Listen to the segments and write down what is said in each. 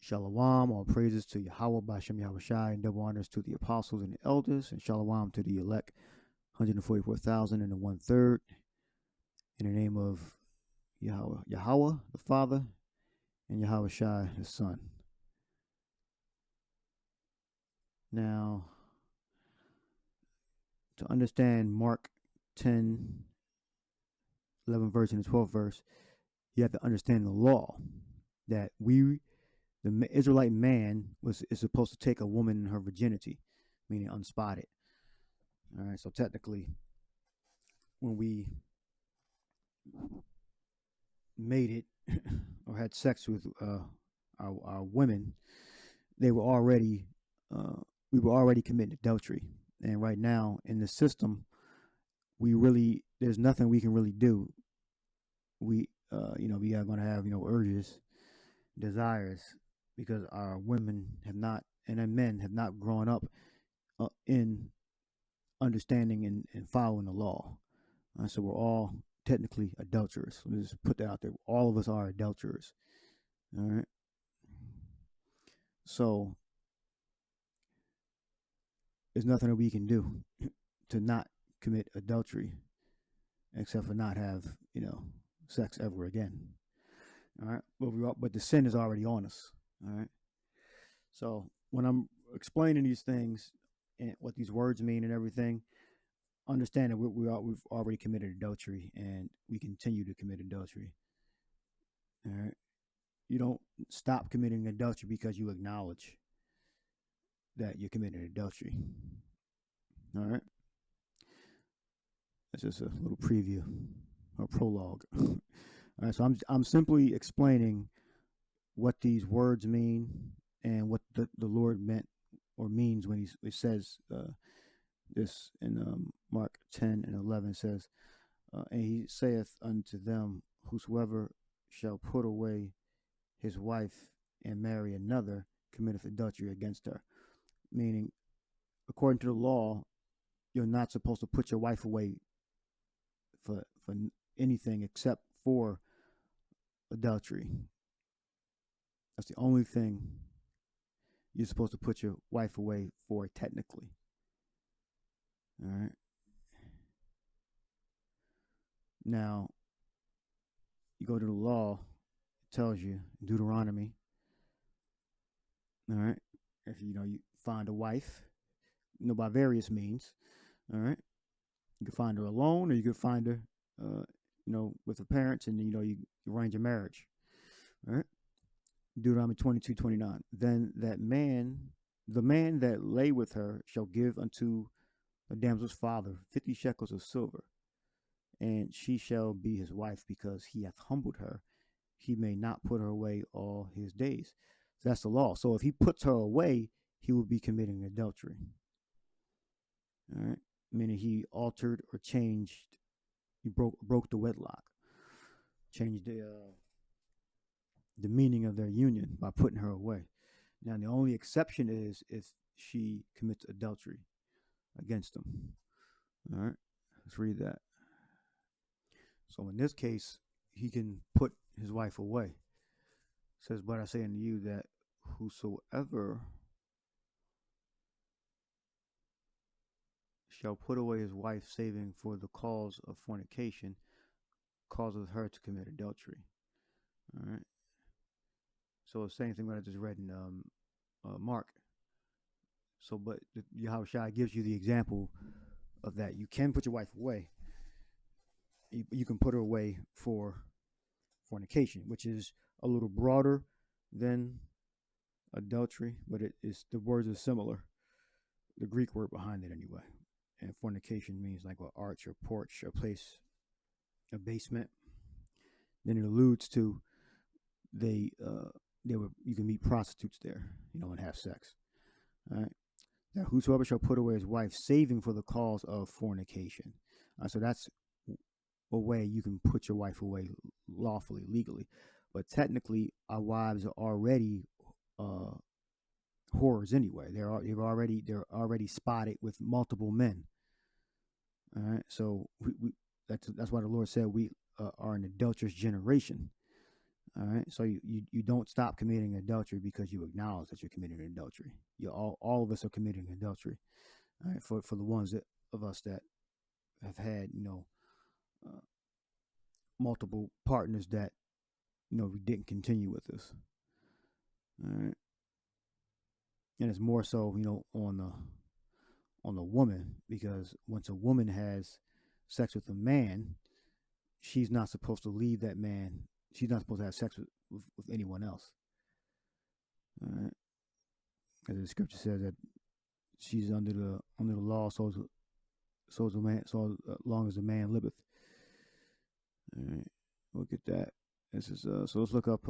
Shalom, all praises to Yahweh, Bashem Yahushai, and double honors to the apostles and the elders, and shalom to the elect, 144,000 and the 1/3. In the name of Yahweh, the Father, and Yahushai, the Son. Now, to understand Mark 10, 11 verse and the 12th verse, you have to understand the law that the Israelite man is supposed to take a woman in her virginity, meaning unspotted. All right, so technically, when we made it or had sex with our women, we were already committing adultery. And right now in the system, there's nothing we can really do. We are going to have urges, desires, because our women have not, and our men have not grown up in understanding and following the law. So we're all technically adulterers. Let's just put that out there. All of us are adulterers. All right. So there's nothing that we can do to not commit adultery, except for not have sex ever again. All right. But the sin is already on us. All right. So when I'm explaining these things and what these words mean and everything, understand that we've already committed adultery, and we continue to commit adultery. All right. You don't stop committing adultery because you acknowledge that you're committing adultery. All right. That's just a little preview or prologue. All right. So I'm simply explaining what these words mean and what the Lord meant or means when he says this in Mark 10 and 11 says, and he saith unto them, whosoever shall put away his wife and marry another committeth adultery against her. Meaning, according to the law, you're not supposed to put your wife away for anything except for adultery. That's the only thing you're supposed to put your wife away for, technically. All right. Now, you go to the law, it tells you in Deuteronomy, all right, if you find a wife, by various means, all right, you can find her alone, or you can find her, with her parents, and you arrange a marriage, all right. Deuteronomy 22:29. Then the man that lay with her shall give unto the damsel's father 50 shekels of silver, and she shall be his wife, because he hath humbled her. He may not put her away all his days. So that's the law. So if he puts her away, he will be committing adultery. All right, meaning he altered or changed. He broke the wedlock, changed the meaning of their union by putting her away. Now, the only exception is if she commits adultery against him. All right, let's read that. So in this case, he can put his wife away. It says, but I say unto you that whosoever shall put away his wife, saving for the cause of fornication, causeth her to commit adultery. All right. So the same thing what I just read in Mark. So, but Yahushua gives you the example of that. You can put your wife away. You can put her away for fornication, which is a little broader than adultery, but the words are similar. The Greek word behind it, anyway. And fornication means like an arch or porch, a place, a basement. Then it alludes to you can meet prostitutes there, and have sex. All right. That whosoever shall put away his wife, saving for the cause of fornication. So that's a way you can put your wife away lawfully, legally. But technically, our wives are already whores anyway. They're already spotted with multiple men. All right. So that's why the Lord said we are an adulterous generation. All right. So you don't stop committing adultery because you acknowledge that you're committing adultery. You all of us are committing adultery. All right. For the ones of us that have had uh, multiple partners that we didn't continue with this. All right. And it's more so on the woman, because once a woman has sex with a man, she's not supposed to leave that man. She's not supposed to have sex with anyone else. All right. As the scripture says that she's under the law, so as a man, so long as a man liveth. All right. Look at that. This is so let's look up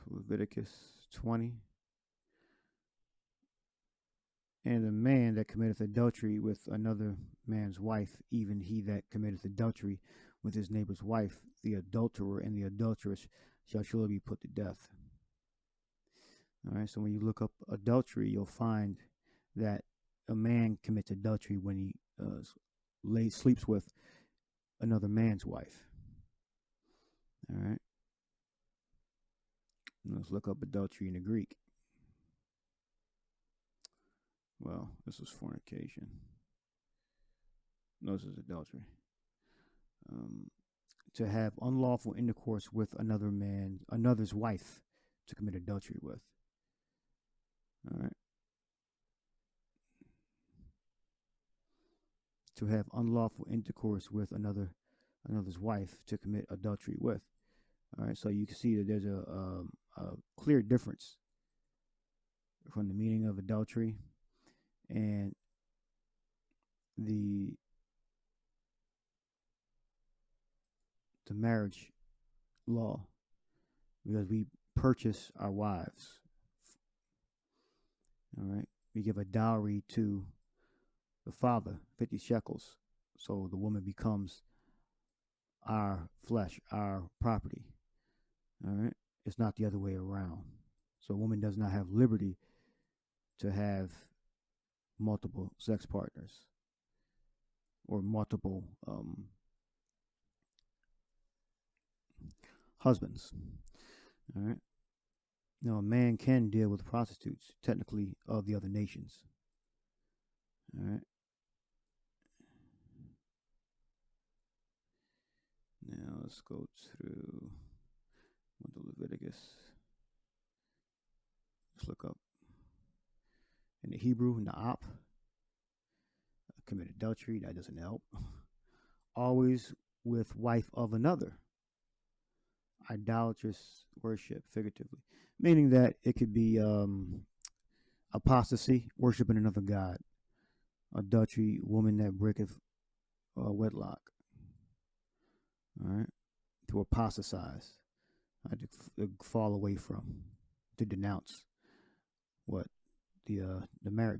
Leviticus 20. And the man that committeth adultery with another man's wife, even he that committeth adultery with his neighbor's wife, the adulterer and the adulteress shall surely be put to death. All right, so when you look up adultery, you'll find that a man commits adultery when he sleeps with another man's wife. All right, let's look up adultery in the Greek. Well, this is fornication. No, this is adultery. To have unlawful intercourse with another's wife, to commit adultery with. All right. To have unlawful intercourse with another's wife, to commit adultery with. All right. So you can see that there's a clear difference from the meaning of adultery and the marriage law, because we purchase our wives. All right, we give a dowry to the father, 50 shekels, so the woman becomes our flesh, our property. All right, it's not the other way around. So a woman does not have liberty to have multiple sex partners or multiple husbands. All right. Now, a man can deal with prostitutes, technically, of the other nations. All right. Now, let's go to Leviticus. Let's look up in the Hebrew, Na'ap. Commit adultery, that doesn't help. Always with wife of another. Idolatrous worship, figuratively, meaning that it could be apostasy, worshiping another god. Adultery, woman that breaketh wedlock. All right, to apostatize, to fall away from, to denounce what the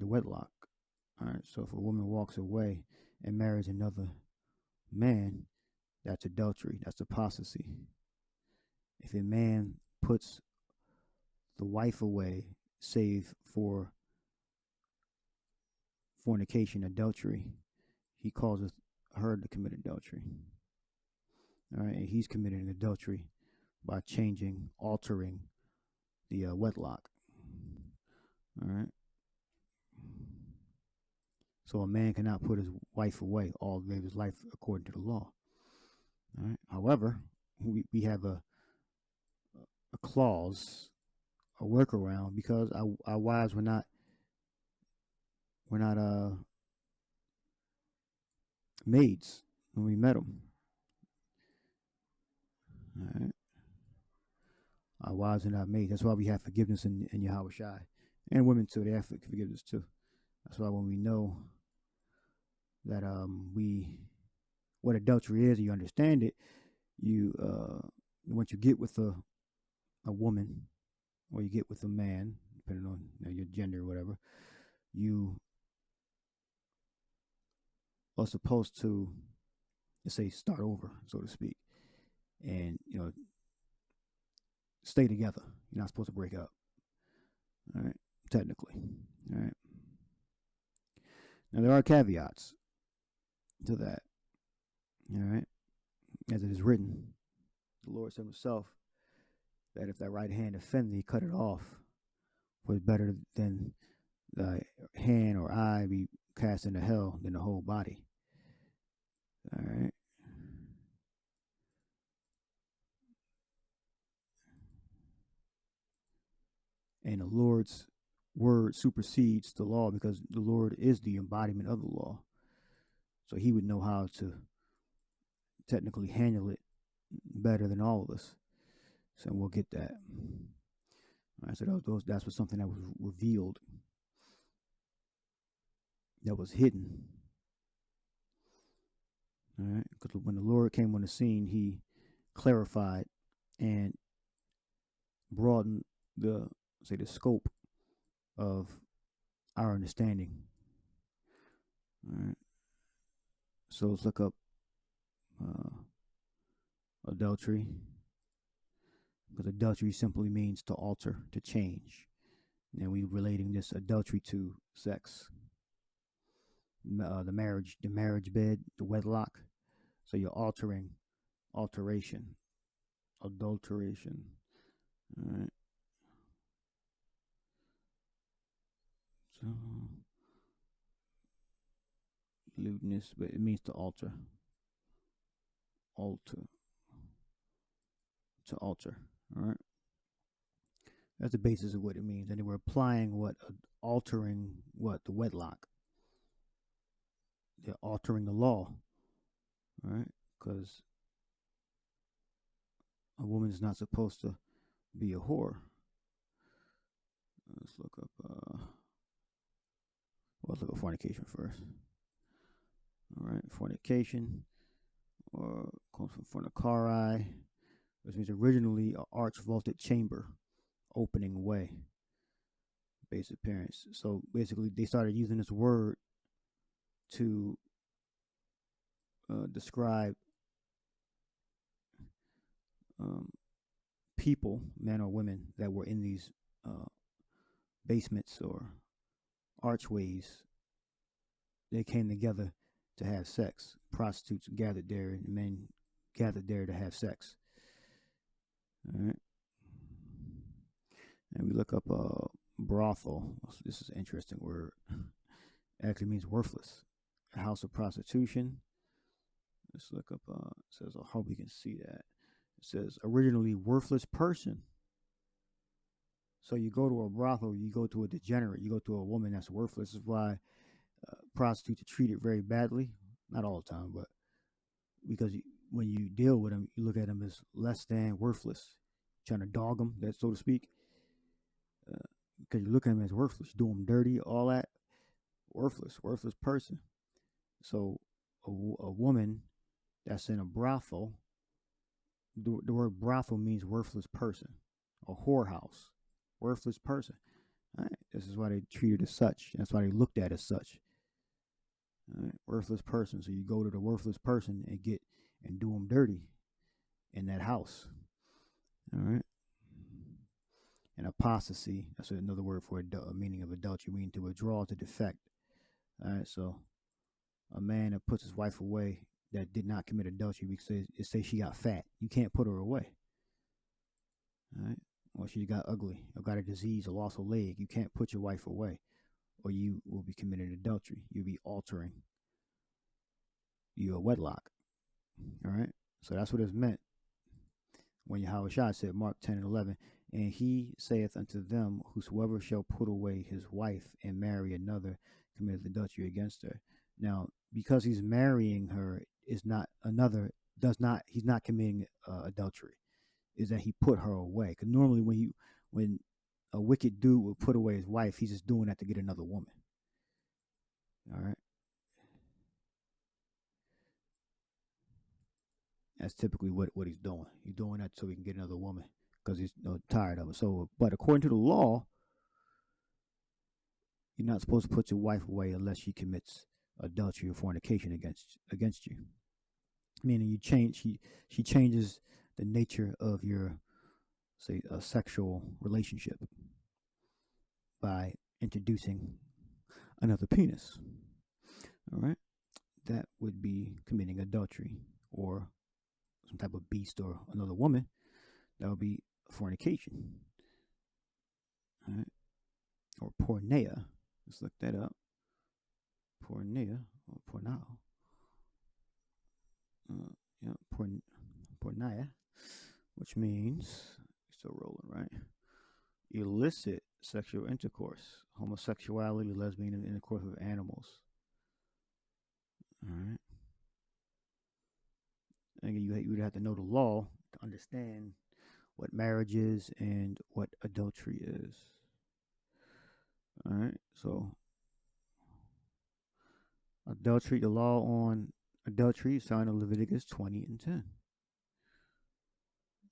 wedlock. All right, so if a woman walks away and marries another man, that's adultery. That's apostasy. If a man puts the wife away, save for fornication, adultery, he causes her to commit adultery. All right, and he's committing adultery by altering the wedlock. All right. So a man cannot put his wife away all of his life according to the law. All right. However, we have a clause, a workaround, because our wives were not maids when we met them. All right. Our wives are not maids. That's why we have forgiveness in Yahweh Shai. And women too, they have forgiveness too. That's why when we know that what adultery is, you understand it, you once you get with a woman, or you get with a man, depending on your gender or whatever, you are supposed to, let's say, start over, so to speak, and stay together. You're not supposed to break up. All right, technically. All right. Now there are caveats to that. All right, as it is written, the Lord said himself that if thy right hand offend thee, cut it off. For it's better than thy hand or eye be cast into hell than the whole body. All right. And the Lord's word supersedes the law because the Lord is the embodiment of the law. So he would know how to technically handle it better than all of us. So we'll get that. All right, so that's was something that was revealed, that was hidden. All right, because when the Lord came on the scene, he clarified and broadened the scope of our understanding. All right, so let's look up adultery, because adultery simply means to alter, to change. And we're relating this adultery to sex, the marriage bed, the wedlock. So you're alteration, adulteration. All right. So lewdness, but it means to alter, to alter. All right. That's the basis of what it means, and we're applying what altering what the wedlock. They're altering the law, all right? Because a woman is not supposed to be a whore. Let's look up. Let's look up fornication first. All right, fornication, or comes from fornicari, which means originally an arch vaulted chamber, opening way. Base appearance. So basically, they started using this word to describe people, men or women, that were in these basements or archways. They came together to have sex. Prostitutes gathered there, and men gathered there to have sex. All right. And we look up brothel. This is an interesting word. It actually means worthless. A house of prostitution. Let's look up. It says, I hope we can see that. It says, originally worthless person. So you go to a brothel, you go to a degenerate, you go to a woman that's worthless. This is why prostitutes are treated very badly. Not all the time, but because when you deal with them, you look at them as less than worthless, trying to dog them, that so to speak. Because you look at them as worthless, you do them dirty, all that. Worthless person. So a woman that's in a brothel, the word brothel means worthless person. A whorehouse, worthless person. All right. This is why they treated as such. That's why they looked at as such. All right. Worthless person. So you go to the worthless person and do them dirty in that house. All right. And apostasy, that's another word for a meaning of adultery, meaning to withdraw, to defect. All right. So a man that puts his wife away that did not commit adultery because it says she got fat. You can't put her away. All right. Or she got ugly or got a disease or lost a leg. You can't put your wife away, or you will be committing adultery. You'll be altering your wedlock. All right. So that's what it's meant when Yahushua said, Mark 10 and 11, and he saith unto them, whosoever shall put away his wife and marry another committeth adultery against her. Now, because he's marrying her is not another, he's not committing adultery. Is that he put her away? Because normally when a wicked dude would put away his wife, he's just doing that to get another woman. All right. That's typically what he's doing. He's doing that so he can get another woman because he's tired of it. So, but according to the law, you're not supposed to put your wife away unless she commits adultery or fornication against you. Meaning she changes the nature of your, say, a sexual relationship by introducing another penis. All right, that would be committing adultery or some type of beast or another woman, that would be fornication. All right. Or porneia. Let's look that up. Porneia or pornao. Yeah, porneia, which means, still rolling, right? Illicit sexual intercourse, homosexuality, lesbian intercourse with animals. All right. Again, you would have to know the law to understand what marriage is and what adultery is. All right. So, adultery, the law on adultery is found in Leviticus 20 and 10.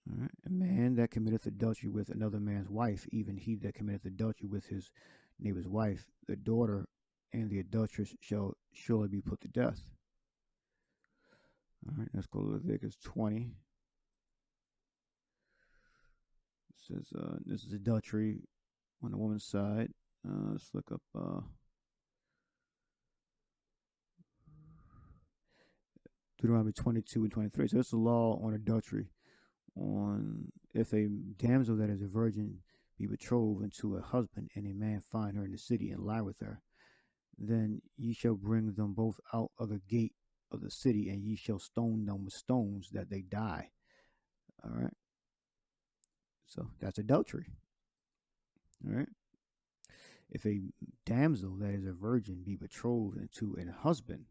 All right. A man that committeth adultery with another man's wife, even he that committeth adultery with his neighbor's wife, the daughter and the adulteress shall surely be put to death. All right, let's go to Leviticus 20. It says this is adultery on the woman's side. Let's look up Deuteronomy 22 and 23. So it's the law on adultery. On if a damsel that is a virgin be betrothed unto a husband, and a man find her in the city and lie with her, then ye shall bring them both out of the gate of the city, and ye shall stone them with stones that they die. All right. So that's adultery. All right. If a damsel that is a virgin be betrothed unto a husband,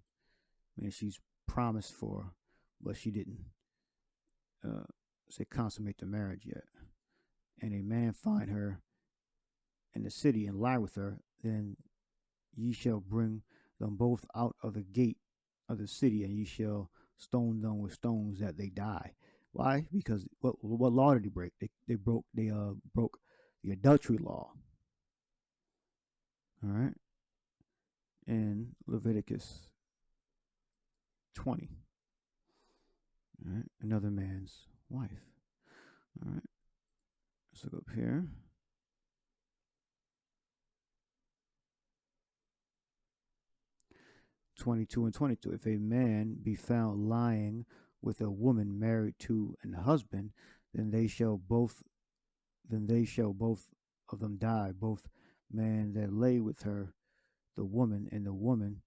I mean, she's promised for, but she didn't say consummate the marriage yet, and a man find her in the city and lie with her, then ye shall bring them both out of the gate of the city, and ye shall stone them with stones that they die. Why? Because what law did he break? They broke the adultery law. All right. In Leviticus 20. All right. Another man's wife. All right. Let's look up here. (22 and 22). If a man be found lying with a woman married to an husband, then they shall both of them die, both man that lay with her, the woman, and the woman,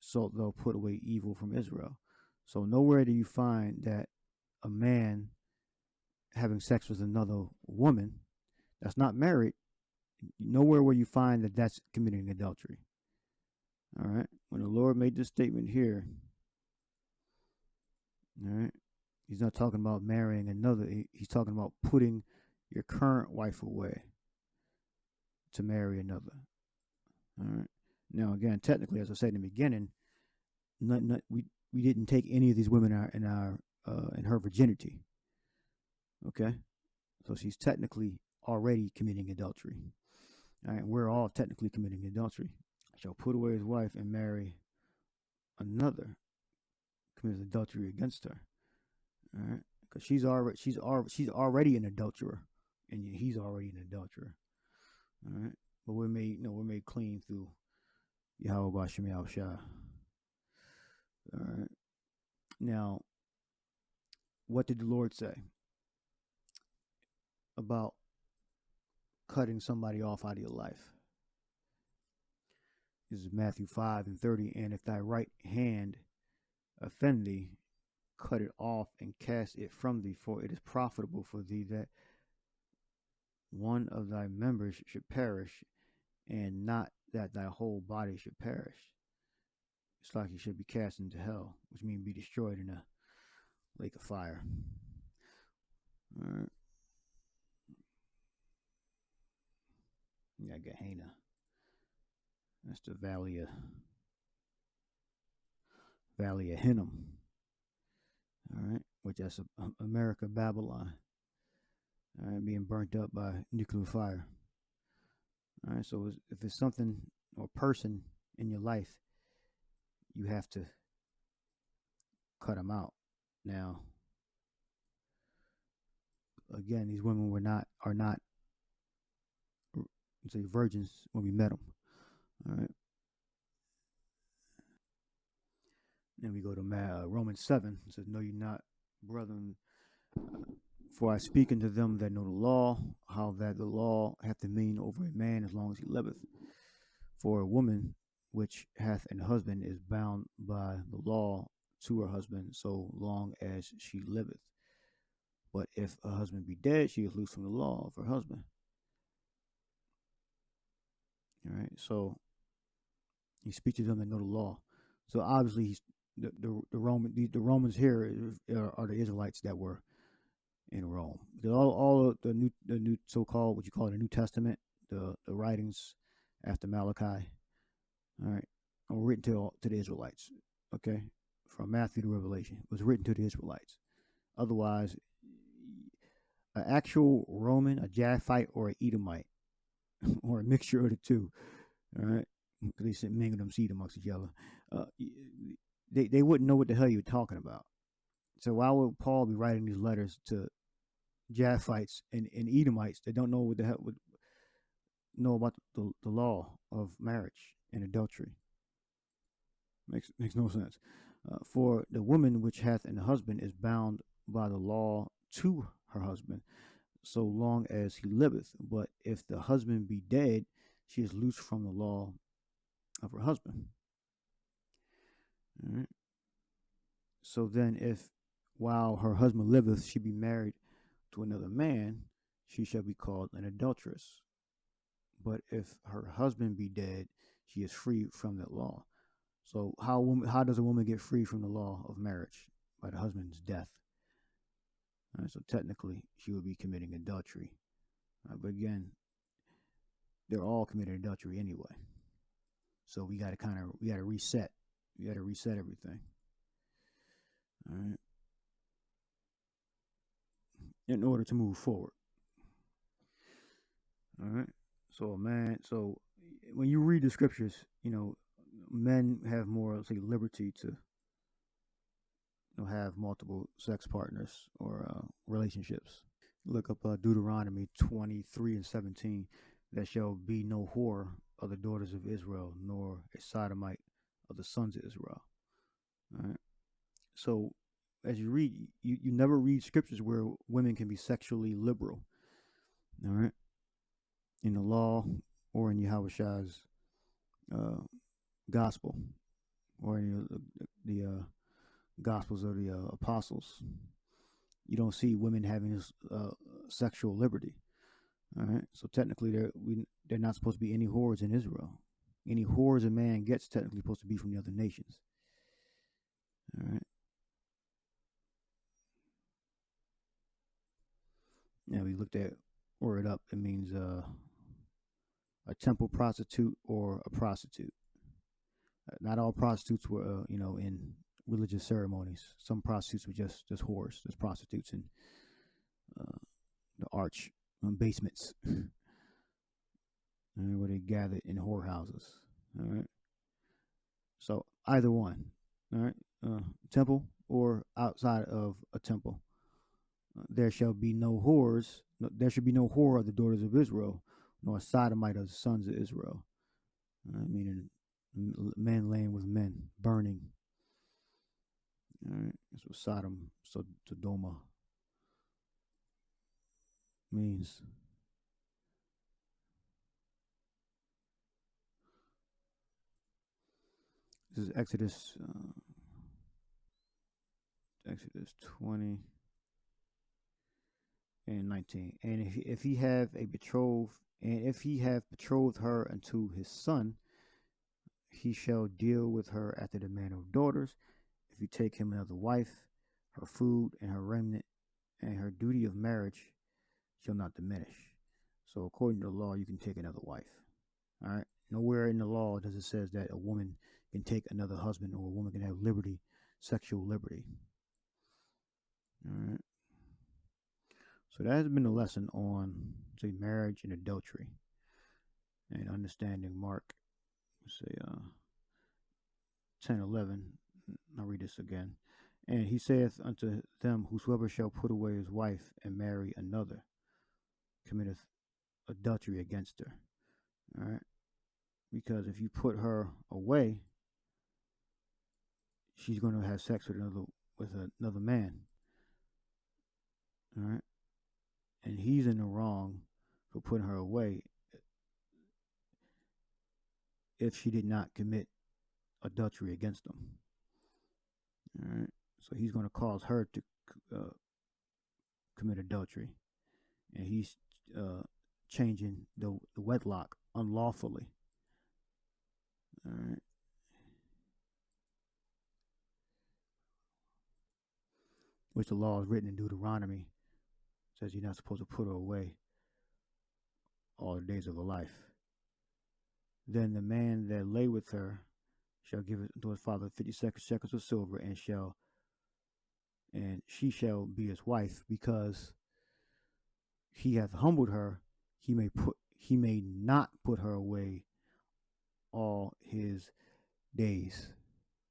so they'll put away evil from Israel. So nowhere do you find that a man having sex with another woman that's not married, nowhere where you find that that's committing adultery. All right. When the Lord made this statement here, all right, he's not talking about marrying another. He's talking about putting your current wife away to marry another. All right. Now, again, technically, as I said in the beginning, we didn't take any of these women in her virginity. Okay, so she's technically already committing adultery. All right, we're all technically committing adultery. Shall put away his wife and marry another, commits adultery against her. All right, because she's already an adulterer, and he's already an adulterer. All right, but we're made clean through Yakalba Page. All right. Now, what did the Lord say about cutting somebody off out of your life? This is Matthew 5 and 30. And if thy right hand offend thee, cut it off and cast it from thee, for it is profitable for thee that one of thy members should perish, and not that thy whole body should perish. It's like you should be cast into hell, which means be destroyed in a lake of fire. All right. Yeah, Gehenna. That's the Valley of Hinnom. All right, which that's America, Babylon. All right, being burnt up by nuclear fire. All right, so if it's something or person in your life, you have to cut them out. Now, again, these women are not say virgins when we met them. All right. Then we go to Romans 7. It says, "Know you not, brethren, for I speak unto them that know the law, how that the law hath dominion over a man as long as he liveth. For a woman which hath an husband is bound by the law to her husband so long as she liveth. But if a husband be dead, she is loose from the law of her husband." All right, so he speaks to them that know the law. So obviously, he's the Romans here are the Israelites that were in Rome. Because all of the new so-called, what you call the New Testament, the writings after Malachi, all right, are written to the Israelites. Okay, from Matthew to Revelation, it was written to the Israelites. Otherwise, an actual Roman, a Japhite, or an Edomite, or a mixture of the two, all right, because they said many of them seed amongst each other, they wouldn't know what the hell you were talking about. So why would Paul be writing these letters to Japhites and Edomites that don't know what the hell would know about the law of marriage and adultery? Makes no sense. For the woman which hath an husband is bound by the law to her husband so long as he liveth. But if the husband be dead, she is loosed from the law of her husband. All right. So then, if while her husband liveth she be married to another man, she shall be called an adulteress. But if her husband be dead, she is free from that law. So how does a woman get free from the law of marriage? By the husband's death. All right, so technically, she would be committing adultery. But again, they're all committing adultery anyway. So we got to reset. We got to reset everything. All right. In order to move forward. All right. So so when you read the scriptures, men have more, say, liberty to have multiple sex partners or relationships. Look up Deuteronomy 23:17. "There shall be no whore of the daughters of Israel, nor a sodomite of the sons of Israel." All right. So as you read, you never read scriptures where women can be sexually liberal. All right. In the law or in Yahushua gospel or in the gospels of the apostles, you don't see women having this sexual liberty. All right, so technically they're not supposed to be any whores in Israel. Any whores a man gets technically supposed to be from the other nations. All right. Now we looked at word up. It means a temple prostitute or a prostitute. Not all prostitutes were in religious ceremonies. Some prostitutes were just whores, just prostitutes in the arch basements, where they gathered in whorehouses. All right. So either one. All right. Temple or outside of a temple. There shall be no whores. There should be no whore of the daughters of Israel, nor a sodomite of the sons of Israel. Meaning men laying with men, burning. All right. That's what Sodoma means. This is Exodus 20 and 19. "And if he have betrothed her unto his son, he shall deal with her after the manner of daughters. If you take him another wife, her food and her remnant and her duty of marriage shall not diminish." So according to the law, you can take another wife. All right. Nowhere in the law does it says that a woman can take another husband or a woman can have liberty, sexual liberty. All right. So that has been a lesson on, say, marriage and adultery and understanding Mark, say, 10:11. I'll read this again. "And he saith unto them, Whosoever shall put away his wife and marry another committeth adultery against her." All right. Because if you put her away, she's going to have sex with another man. All right, and he's in the wrong for putting her away if she did not commit adultery against him. All right, so he's going to cause her to commit adultery, and he's changing the wedlock unlawfully. All right. Which the law is written in Deuteronomy, says you're not supposed to put her away all the days of her life. Then the man that lay with her shall give it to his father 50 shekels of silver, and she shall be his wife, because he hath humbled her. He may not put her away all his days.